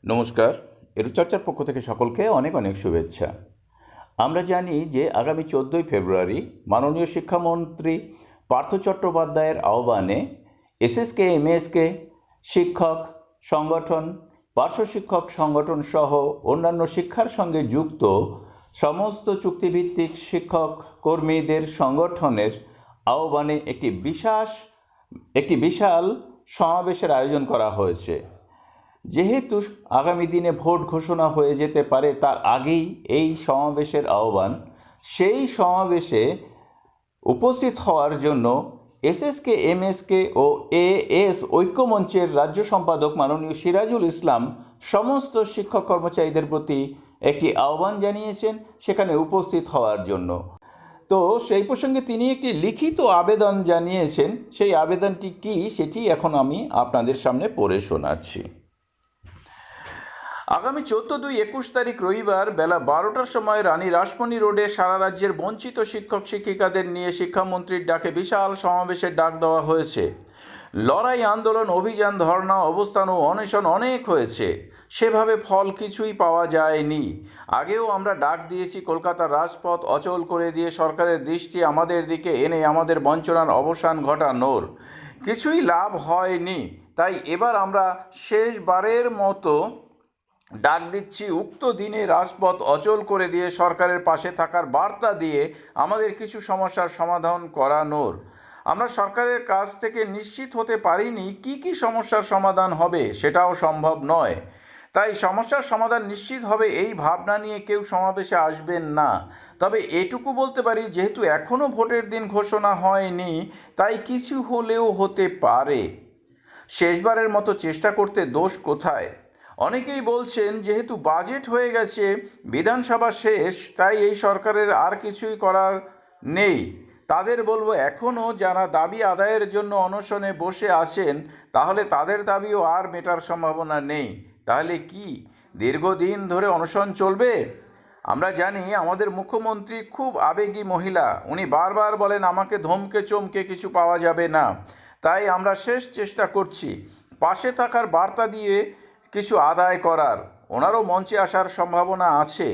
নমস্কার। এডুচর্চার পক্ষ থেকে সকলকে অনেক অনেক শুভেচ্ছা। আমরা জানি যে আগামী 14ই ফেব্রুয়ারি মাননীয় শিক্ষামন্ত্রী পার্থ চট্টোপাধ্যায়ের আহ্বানে এসএসকে এমএসকে শিক্ষক সংগঠন, পার্শ্ব শিক্ষক সংগঠন সহ অন্যান্য শিক্ষার সঙ্গে যুক্ত সমস্ত চুক্তিভিত্তিক শিক্ষক কর্মীদের সংগঠনের আহ্বানে একটি বিশাল সমাবেশের আয়োজন করা হয়েছে। যেহেতু আগামী দিনে ভোট ঘোষণা হয়ে যেতে পারে, তার আগেই এই সমাবেশের আহ্বান। সেই সমাবেশে উপস্থিত হওয়ার জন্য এসএসকে এমএসকে ও এএস ঐক্যমঞ্চের রাজ্য সম্পাদক মাননীয় সিরাজুল ইসলাম সমস্ত শিক্ষক কর্মচারীদের প্রতি একটি আহ্বান জানিয়েছেন সেখানে উপস্থিত হওয়ার জন্য। তো সেই প্রসঙ্গে তিনি একটি লিখিত আবেদন জানিয়েছেন। সেই আবেদনটি কি সেটি এখন আমি আপনাদের সামনে পড়ে শোনাচ্ছি। আগামী 14-21 তারিখ রবিবার বেলা 12টার সময় রানী রাসমণি রোডে সারা রাজ্যের বঞ্চিত শিক্ষক শিক্ষিকাদের নিয়ে শিক্ষামন্ত্রীর ডাকে বিশাল সমাবেশের ডাক দেওয়া হয়েছে। লড়াই, আন্দোলন, অভিযান, ধর্ণা, অবস্থান ও অনশন অনেক হয়েছে, সেভাবে ফল কিছুই পাওয়া যায়নি। আগেও আমরা ডাক দিয়েছি কলকাতার রাজপথ অচল করে দিয়ে সরকারের দৃষ্টি আমাদের দিকে এনে আমাদের বঞ্চনার অবসান ঘটানোর। কিছুই লাভ হয়নি। তাই এবার আমরা শেষবারের মতো ডাক দিচ্ছি উক্ত দিনে রাজপথ অচল করে দিয়ে সরকারের পাশে থাকার বার্তা দিয়ে আমাদের কিছু সমস্যার সমাধান করানোর। আমরা সরকারের কাছ থেকে নিশ্চিত হতে পারিনি কি সমস্যার সমাধান হবে, সেটাও সম্ভব নয়। তাই সমস্যার সমাধান নিশ্চিত হবে এই ভাবনা নিয়ে কেউ সমাবেশে আসবেন না। তবে এটুকু বলতে পারি, যেহেতু এখনও ভোটের দিন ঘোষণা হয়নি, তাই কিছু হলেও হতে পারে। শেষবারের মতো চেষ্টা করতে দোষ কোথায়? অনেকেই বলছেন যেহেতু বাজেট হয়ে গেছে, বিধানসভা শেষ, তাই এই সরকারের আর কিছুই করার নেই। তাদের বলবো, এখনও যারা দাবি আদায়ের জন্য অনশনে বসে আছেন, তাহলে তাদের দাবিও আর মেটার সম্ভাবনা নেই। তাহলে কি দীর্ঘদিন ধরে অনশন চলবে? আমরা জানি আমাদের মুখ্যমন্ত্রী খুব আবেগী মহিলা। উনি বারবার বলেন আমাকে ধমকে চমকে কিছু পাওয়া যাবে না। তাই আমরা শেষ চেষ্টা করছি পাশে থাকার বার্তা দিয়ে কিছু আদায় করার। ওনারও মঞ্চে আসার সম্ভাবনা আছে।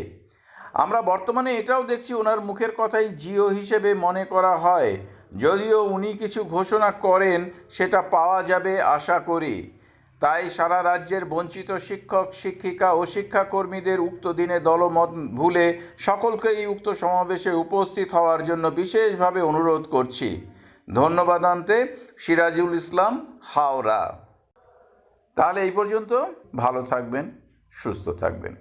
আমরা বর্তমানে এটাও দেখছি ওনার মুখের কথাই জিও হিসেবে মনে করা হয়। যদিও উনি কিছু ঘোষণা করেন সেটা পাওয়া যাবে আশা করি। তাই সারা রাজ্যের বঞ্চিত শিক্ষক শিক্ষিকা ও শিক্ষাকর্মীদের উক্ত দিনে দলমত ভুলে সকলকে এই উক্ত সমাবেশে উপস্থিত হওয়ার জন্য বিশেষভাবে অনুরোধ করছি। ধন্যবাদ। আনতে সিরাজুল ইসলাম, হাওড়া। তাহলে এই পর্যন্ত। ভালো থাকবেন, সুস্থ থাকবেন।